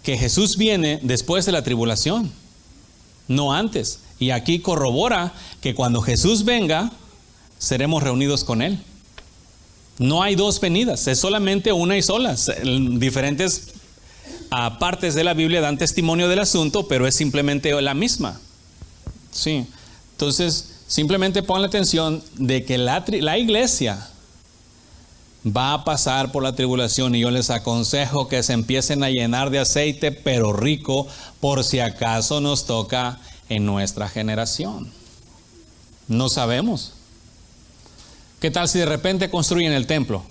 que Jesús viene después de la tribulación, no antes. Y aquí corrobora que cuando Jesús venga, seremos reunidos con Él. No hay dos venidas, es solamente una y sola. Diferentes partes de la Biblia dan testimonio del asunto, pero es simplemente la misma. Sí. Entonces, simplemente pon la atención de que la iglesia va a pasar por la tribulación, y yo les aconsejo que se empiecen a llenar de aceite, pero rico, por si acaso nos toca en nuestra generación. No sabemos. ¿Qué tal si de repente construyen el templo?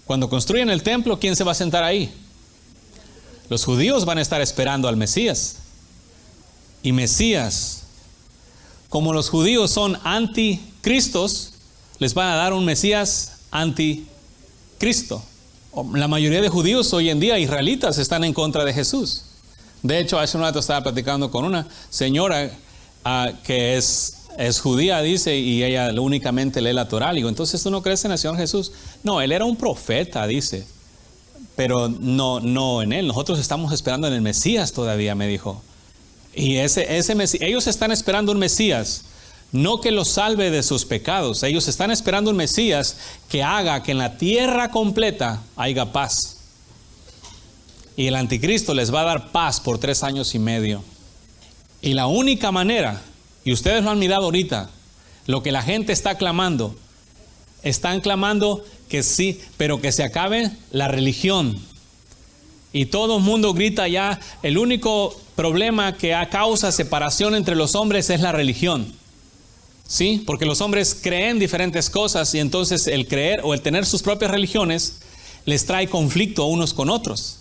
Cuando construyen el templo, ¿quién se va a sentar ahí? Los judíos van a estar esperando al Mesías. Y Mesías, como los judíos son anticristos, les van a dar un Mesías anticristo. La mayoría de judíos hoy en día, israelitas, están en contra de Jesús. De hecho, hace un rato estaba platicando con una señora que es judía, dice, y ella únicamente lee la Torá. Digo, entonces tú no crees en el Señor Jesús. No, Él era un profeta, dice, pero no en Él. Nosotros estamos esperando en el Mesías todavía, me dijo. Y ese Mesías, ellos están esperando un Mesías, no que los salve de sus pecados. Ellos están esperando un Mesías que haga que en la tierra completa haya paz. Y el anticristo les va a dar paz por 3 años y medio. Y la única manera, y ustedes lo han mirado ahorita, lo que la gente está clamando, están clamando que sí, pero que se acabe la religión. Y todo el mundo grita ya, el único problema que causa separación entre los hombres es la religión. ¿Sí? Porque los hombres creen diferentes cosas, y entonces el creer o el tener sus propias religiones les trae conflicto unos con otros.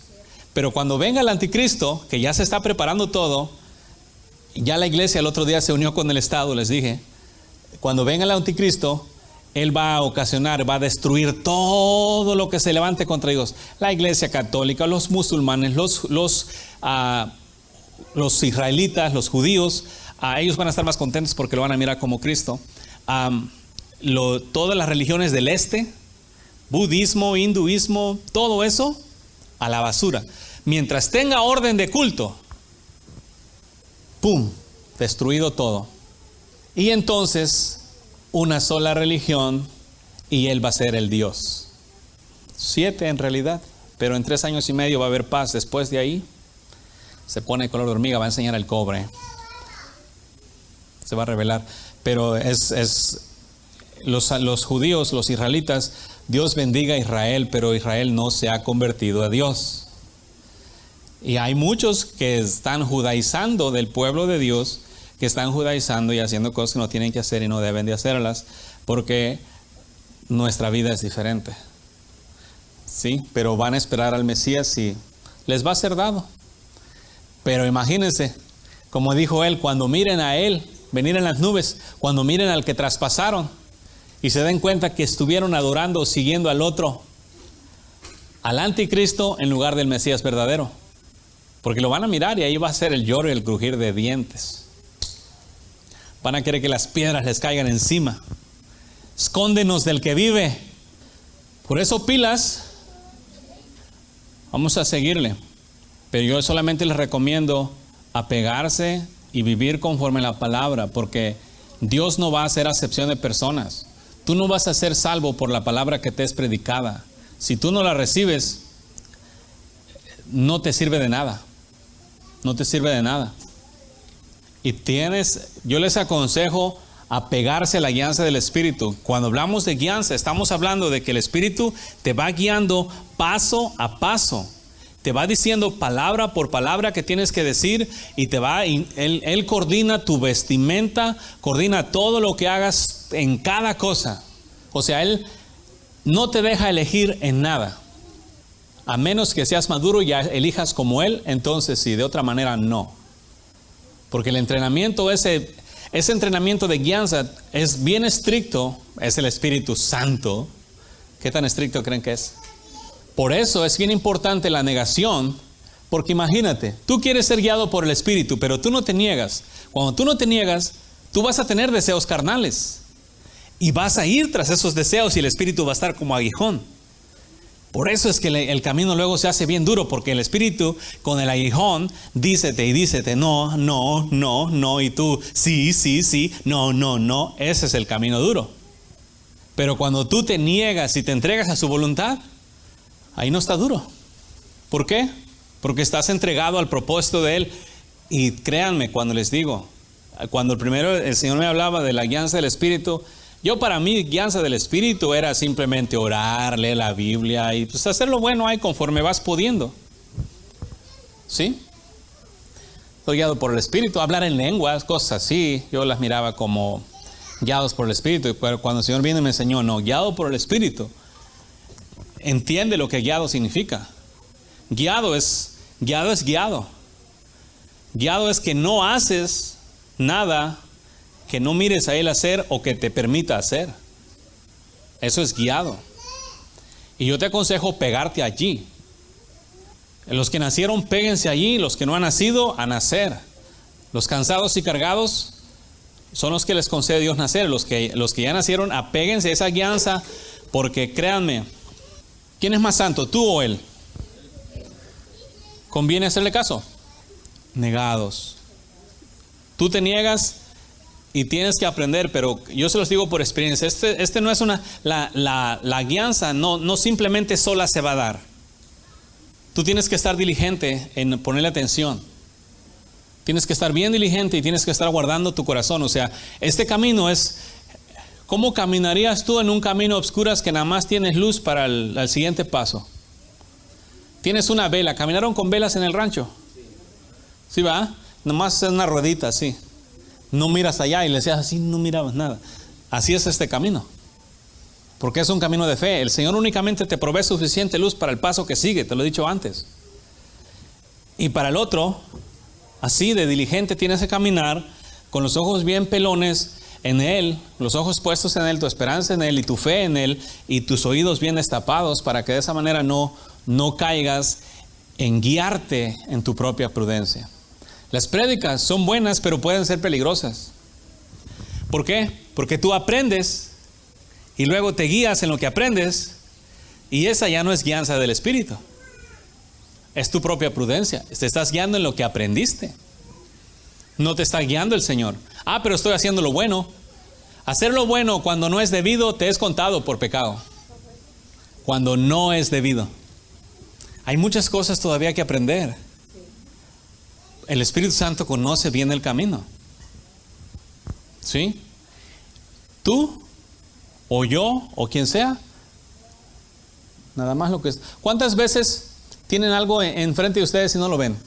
Pero cuando venga el anticristo, que ya se está preparando todo, ya la iglesia el otro día se unió con el Estado, les dije, cuando venga el anticristo, Él va a ocasionar, va a destruir todo lo que se levante contra ellos. La iglesia católica, los musulmanes, los israelitas, los judíos, ellos van a estar más contentos porque lo van a mirar como Cristo. Todas las religiones del este, budismo, hinduismo, todo eso a la basura. Mientras tenga orden de culto, ¡pum!, destruido todo. Y entonces una sola religión y Él va a ser el Dios. 7 en realidad, pero en 3 años y medio va a haber paz. Después de ahí se pone color de hormiga, va a enseñar el cobre, se va a revelar. Pero los judíos, los israelitas, Dios bendiga a Israel, pero Israel no se ha convertido a Dios. Y hay muchos que están judaizando del pueblo de Dios, que están judaizando y haciendo cosas que no tienen que hacer y no deben de hacerlas, porque nuestra vida es diferente. Sí, pero van a esperar al Mesías y les va a ser dado. Pero imagínense, como dijo Él, cuando miren a Él venir en las nubes, cuando miren al que traspasaron y se den cuenta que estuvieron adorando o siguiendo al otro, al anticristo en lugar del Mesías verdadero. Porque lo van a mirar y ahí va a ser el lloro y el crujir de dientes. Van a querer que las piedras les caigan encima. Escóndenos del que vive. Por eso pilas. Vamos a seguirle. Pero yo solamente les recomiendo apegarse y vivir conforme a la palabra, porque Dios no va a hacer acepción de personas. Tú no vas a ser salvo por la palabra que te es predicada. Si tú no la recibes, no te sirve de nada. No te sirve de nada. Y yo les aconsejo apegarse a la guianza del Espíritu. Cuando hablamos de guianza, estamos hablando de que el Espíritu te va guiando paso a paso. Te va diciendo palabra por palabra que tienes que decir y Él coordina tu vestimenta, coordina todo lo que hagas en cada cosa. O sea, Él no te deja elegir en nada. A menos que seas maduro y ya elijas como Él, entonces sí, de otra manera no. Porque el entrenamiento, ese entrenamiento de guianza es bien estricto, es el Espíritu Santo. ¿Qué tan estricto creen que es? Por eso es bien importante la negación, porque imagínate, tú quieres ser guiado por el Espíritu, pero tú no te niegas. Cuando tú no te niegas, tú vas a tener deseos carnales y vas a ir tras esos deseos y el Espíritu va a estar como aguijón. Por eso es que el camino luego se hace bien duro, porque el Espíritu con el aguijón dícete, no, no, no, no, y tú, sí, sí, sí, no, no, no. Ese es el camino duro. Pero cuando tú te niegas y te entregas a su voluntad, ahí no está duro. ¿Por qué? Porque estás entregado al propósito de Él. Y créanme cuando les digo, cuando el Señor me hablaba de la guianza del Espíritu, para mí guianza del Espíritu era simplemente orar, leer la Biblia y pues hacer lo bueno ahí conforme vas pudiendo. ¿Sí? Estoy guiado por el Espíritu, hablar en lenguas, cosas así, yo las miraba como guiados por el Espíritu. Pero cuando el Señor vino y me enseñó, no, guiado por el Espíritu. Entiende lo que guiado significa. Guiado es guiado. Guiado es que no haces nada que no mires a Él hacer o que te permita hacer. Eso es guiado. Y yo te aconsejo pegarte allí. Los que nacieron, péguense allí. Los que no han nacido, a nacer. Los cansados y cargados son los que les concede Dios nacer. Los que ya nacieron, apéguense a esa guianza, porque créanme, ¿quién es más santo, tú o Él? ¿Conviene hacerle caso? Negados. Tú te niegas y tienes que aprender, pero yo se los digo por experiencia. Este no es la guianza, no simplemente sola se va a dar. Tú tienes que estar diligente en ponerle atención. Tienes que estar bien diligente y tienes que estar guardando tu corazón. O sea, este camino es, ¿cómo caminarías tú en un camino a obscuras que nada más tienes luz para el siguiente paso? Tienes una vela. ¿Caminaron con velas en el rancho? ¿Sí va? Nomás es una ruedita así. No miras allá y le decías así, no mirabas nada. Así es este camino. Porque es un camino de fe. El Señor únicamente te provee suficiente luz para el paso que sigue, te lo he dicho antes. Y para el otro, así de diligente tienes que caminar con los ojos bien pelones, en Él, los ojos puestos en Él, tu esperanza en Él y tu fe en Él y tus oídos bien destapados para que de esa manera no caigas en guiarte en tu propia prudencia. Las prédicas son buenas, pero pueden ser peligrosas. ¿Por qué? Porque tú aprendes y luego te guías en lo que aprendes y esa ya no es guianza del Espíritu. Es tu propia prudencia. Te estás guiando en lo que aprendiste. No te está guiando el Señor. Pero estoy haciendo lo bueno. Hacer lo bueno cuando no es debido te es contado por pecado. Cuando no es debido. Hay muchas cosas todavía que aprender. El Espíritu Santo conoce bien el camino. ¿Sí? Tú, o yo, o quien sea. Nada más lo que es. ¿Cuántas veces tienen algo enfrente de ustedes y no lo ven?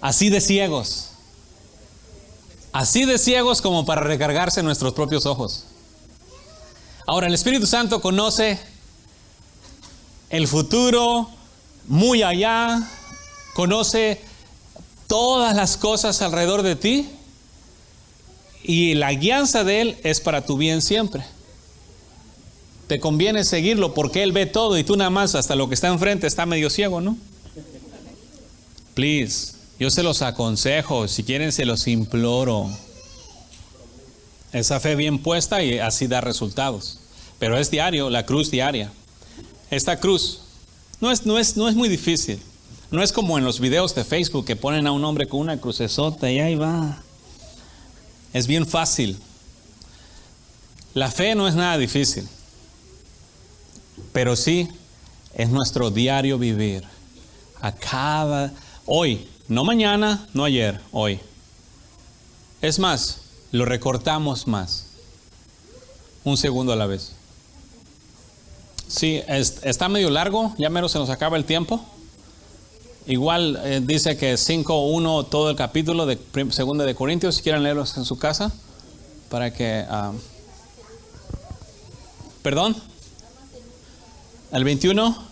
Así de ciegos. Así de ciegos como para recargarse nuestros propios ojos. Ahora, el Espíritu Santo conoce el futuro muy allá, conoce todas las cosas alrededor de ti y la guianza de Él es para tu bien siempre. Te conviene seguirlo porque Él ve todo y tú nada más hasta lo que está enfrente está medio ciego, ¿no? Please, yo se los aconsejo, si quieren se los imploro. Esa fe bien puesta y así da resultados. Pero es diario, la cruz diaria. Esta cruz no es muy difícil. No es como en los videos de Facebook que ponen a un hombre con una crucesota y ahí va. Es bien fácil. La fe no es nada difícil. Pero sí es nuestro diario vivir. Hoy, no mañana, no ayer, hoy. Es más, lo recortamos más. Un segundo a la vez. Sí, está medio largo, ya mero se nos acaba el tiempo. Igual dice que 5:1 todo el capítulo de 2 de Corintios, si quieren leerlos en su casa, para que... ¿Perdón? El 21.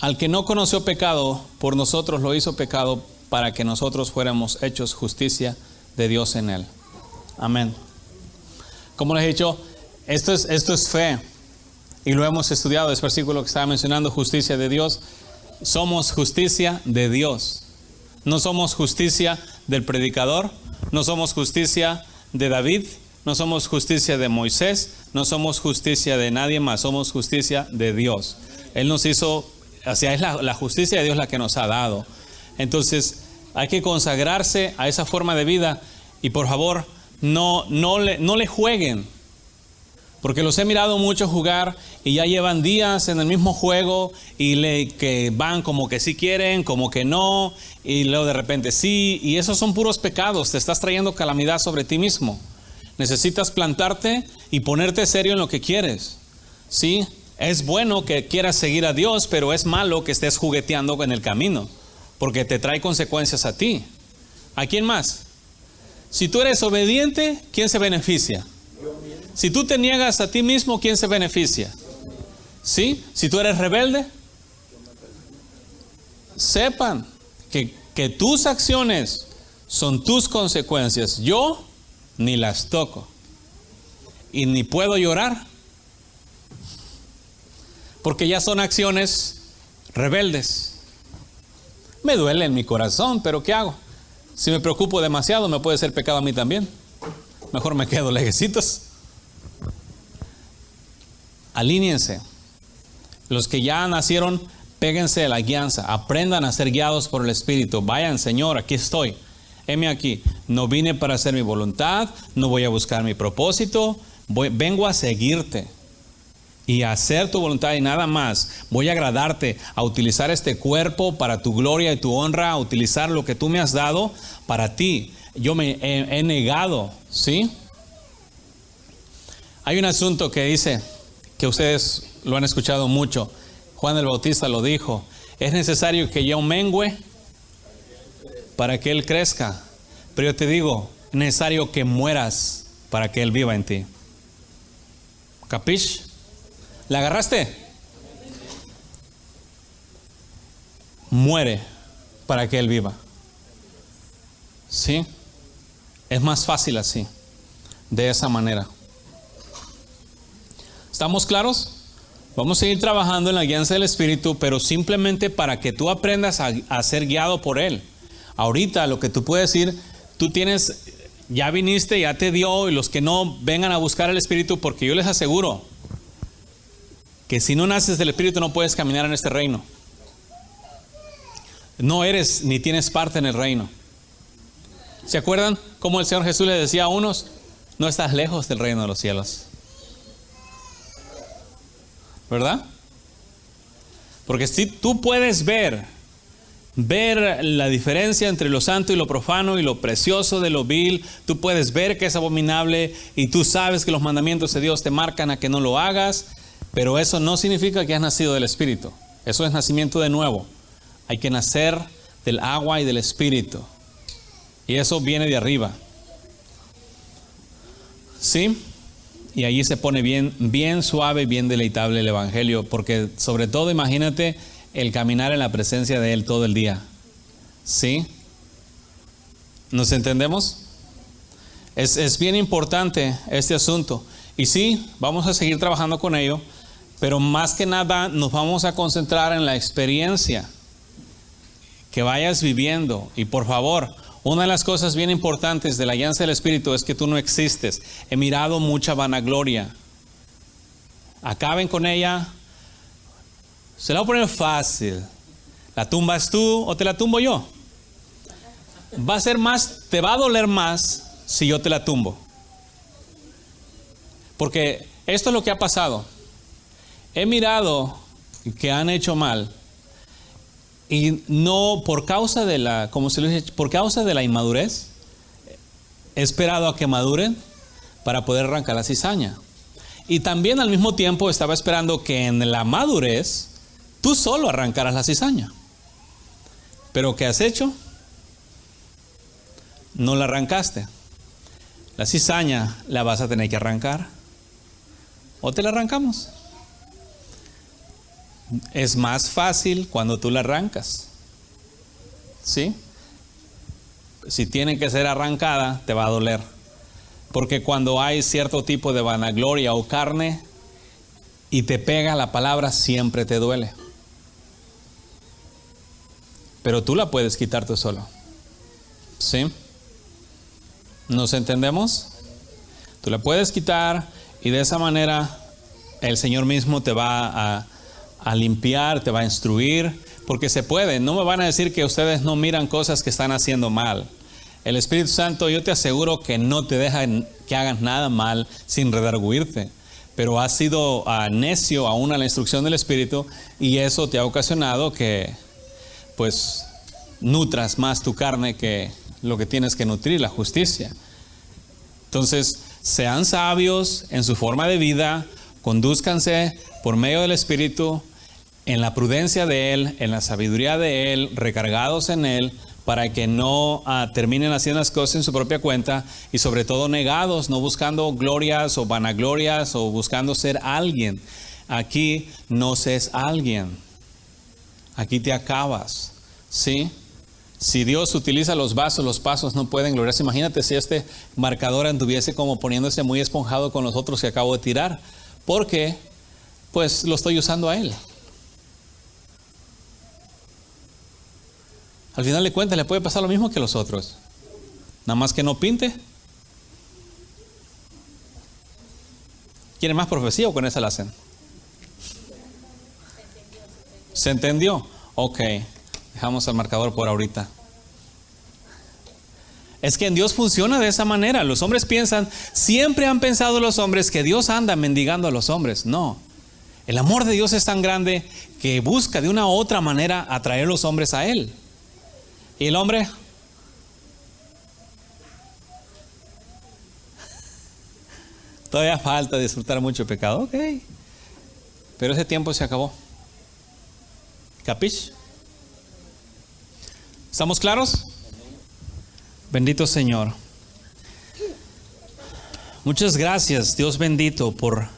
Al que no conoció pecado, por nosotros lo hizo pecado, para que nosotros fuéramos hechos justicia de Dios en él. Amén. Como les he dicho, esto es fe. Y lo hemos estudiado, es versículo que estaba mencionando, justicia de Dios. Somos justicia de Dios. No somos justicia del predicador, no somos justicia de David, no somos justicia de Moisés, no somos justicia de nadie más, somos justicia de Dios. Él nos hizo, o sea, es la justicia de Dios la que nos ha dado. Entonces, hay que consagrarse a esa forma de vida y por favor, no le jueguen. Porque los he mirado mucho jugar y ya llevan días en el mismo juego y que van como que sí quieren, como que no, y luego de repente sí, y esos son puros pecados, te estás trayendo calamidad sobre ti mismo. Necesitas plantarte y ponerte serio en lo que quieres. ¿Sí? Es bueno que quieras seguir a Dios, pero es malo que estés jugueteando en el camino, porque te trae consecuencias a ti. ¿A quién más? Si tú eres obediente, ¿quién se beneficia? Si tú te niegas a ti mismo, ¿quién se beneficia? ¿Sí? Si tú eres rebelde, sepan que tus acciones son tus consecuencias. Yo ni las toco y ni puedo llorar porque ya son acciones rebeldes. Me duele en mi corazón, pero ¿qué hago? Si me preocupo demasiado, me puede ser pecado a mí también. Mejor me quedo lejecitos. Alíñense. Los que ya nacieron, péguense de la guianza. Aprendan a ser guiados por el Espíritu. Vayan, Señor, aquí estoy. Heme aquí. No vine para hacer mi voluntad. No voy a buscar mi propósito. Vengo a seguirte y a hacer tu voluntad y nada más. Voy a agradarte, a utilizar este cuerpo para tu gloria y tu honra, a utilizar lo que tú me has dado para ti. Yo me he negado, ¿sí? Hay un asunto que dice, que ustedes lo han escuchado mucho. Juan el Bautista lo dijo. Es necesario que yo mengüe para que Él crezca. Pero yo te digo, es necesario que mueras para que Él viva en ti. ¿Capish? ¿La agarraste? Muere para que Él viva. ¿Sí? Es más fácil así, de esa manera. ¿Estamos claros? Vamos a ir trabajando en la guianza del Espíritu, pero simplemente para que tú aprendas a ser guiado por Él. Ahorita lo que tú puedes decir, tú tienes, ya viniste, ya te dio, y los que no, vengan a buscar el Espíritu, porque yo les aseguro que si no naces del Espíritu no puedes caminar en este reino. No eres ni tienes parte en el reino. ¿Se acuerdan cómo el Señor Jesús le decía a unos? No estás lejos del reino de los cielos. ¿Verdad? Porque si tú puedes ver la diferencia entre lo santo y lo profano y lo precioso de lo vil, tú puedes ver que es abominable y tú sabes que los mandamientos de Dios te marcan a que no lo hagas, pero eso no significa que has nacido del Espíritu. Eso es nacimiento de nuevo. Hay que nacer del agua y del Espíritu. Y eso viene de arriba. ¿Sí? Y allí se pone bien suave, bien deleitable el Evangelio, porque sobre todo imagínate el caminar en la presencia de Él todo el día. ¿Sí? ¿Nos entendemos? Es bien importante este asunto. Y sí, vamos a seguir trabajando con ello, pero más que nada nos vamos a concentrar en la experiencia que vayas viviendo. Y por favor, una de las cosas bien importantes de la guianza del Espíritu es que tú no existes. He mirado mucha vanagloria. Acaben con ella. Se la voy a poner fácil. ¿La tumbas tú o te la tumbo yo? Va a ser más, te va a doler más si yo te la tumbo. Porque esto es lo que ha pasado. He mirado que han hecho mal. Y no por causa de la, como se lo dice, por causa de la inmadurez, he esperado a que maduren para poder arrancar la cizaña. Y también al mismo tiempo estaba esperando que en la madurez tú solo arrancaras la cizaña. Pero ¿qué has hecho? No la arrancaste. La cizaña la vas a tener que arrancar. ¿O te la arrancamos? Es más fácil cuando tú la arrancas. ¿Sí? Si tiene que ser arrancada, te va a doler. Porque cuando hay cierto tipo de vanagloria o carne y te pega la palabra, siempre te duele. Pero tú la puedes quitar tú solo. ¿Sí? ¿Nos entendemos? Tú la puedes quitar y de esa manera el Señor mismo te va a limpiar, te va a instruir, porque se puede. No me van a decir que ustedes no miran cosas que están haciendo mal. El Espíritu Santo, yo te aseguro que no te deja que hagas nada mal sin redarguirte, pero has sido necio aún a la instrucción del Espíritu y eso te ha ocasionado que pues nutras más tu carne que lo que tienes que nutrir, la justicia. Entonces, sean sabios en su forma de vida, condúzcanse por medio del Espíritu, en la prudencia de Él, en la sabiduría de Él, recargados en Él, para que no terminen haciendo las cosas en su propia cuenta y sobre todo negados, no buscando glorias o vanaglorias o buscando ser alguien. Aquí no seas alguien. Aquí te acabas. ¿Sí? Si Dios utiliza los vasos, los pasos no pueden gloriarse. Imagínate si este marcador anduviese como poniéndose muy esponjado con los otros que acabo de tirar. Porque pues lo estoy usando a Él. Al final de cuentas le puede pasar lo mismo que a los otros. Nada más que no pinte. ¿Quieren más profecía o con esa la hacen? ¿Se entendió? Ok. Dejamos el marcador por ahorita. Es que en Dios funciona de esa manera. Los hombres piensan, siempre han pensado los hombres que Dios anda mendigando a los hombres. No. El amor de Dios es tan grande que busca de una u otra manera atraer a los hombres a Él. ¿Y el hombre? Todavía falta disfrutar mucho pecado. Ok. Pero ese tiempo se acabó. ¿Capish? ¿Estamos claros? Bendito Señor. Muchas gracias, Dios bendito, por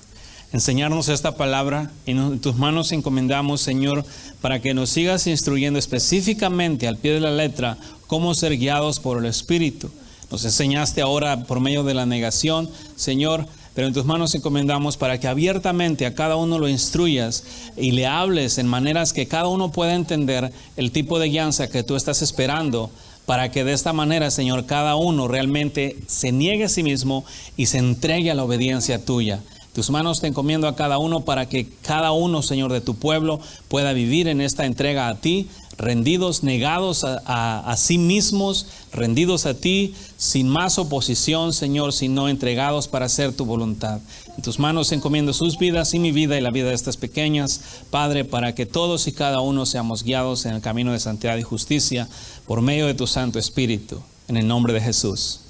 enseñarnos esta palabra. En tus manos encomendamos, Señor, para que nos sigas instruyendo específicamente al pie de la letra cómo ser guiados por el Espíritu. Nos enseñaste ahora por medio de la negación, Señor, pero en tus manos encomendamos para que abiertamente a cada uno lo instruyas y le hables en maneras que cada uno pueda entender el tipo de guianza que tú estás esperando, para que de esta manera, Señor, cada uno realmente se niegue a sí mismo y se entregue a la obediencia tuya. Tus manos te encomiendo a cada uno para que cada uno, Señor, de tu pueblo pueda vivir en esta entrega a ti, rendidos, negados a sí mismos, rendidos a ti, sin más oposición, Señor, sino entregados para hacer tu voluntad. En tus manos encomiendo sus vidas y mi vida y la vida de estas pequeñas, Padre, para que todos y cada uno seamos guiados en el camino de santidad y justicia por medio de tu Santo Espíritu, en el nombre de Jesús.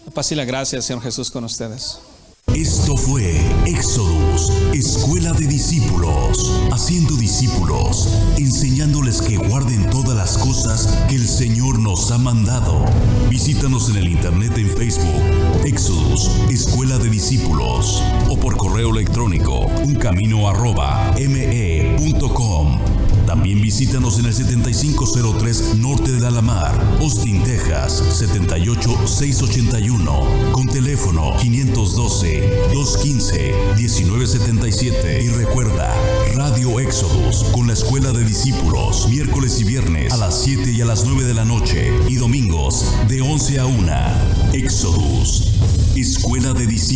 La paz y la gracia, Señor Jesús, con ustedes. Esto fue Éxodus, Escuela de Discípulos, haciendo discípulos, enseñándoles que guarden todas las cosas que el Señor nos ha mandado. Visítanos en el internet en Facebook, Éxodus, Escuela de Discípulos, o por correo electrónico, uncamino@me.com. También visítanos en el 7503 Norte de Alamar, Austin, Texas, 78681, con teléfono 512-215-1977. Y recuerda, Radio Éxodus con la Escuela de Discípulos, miércoles y viernes a las 7 y a las 9 de la noche, y domingos de 11 a 1. Éxodus, Escuela de Discípulos.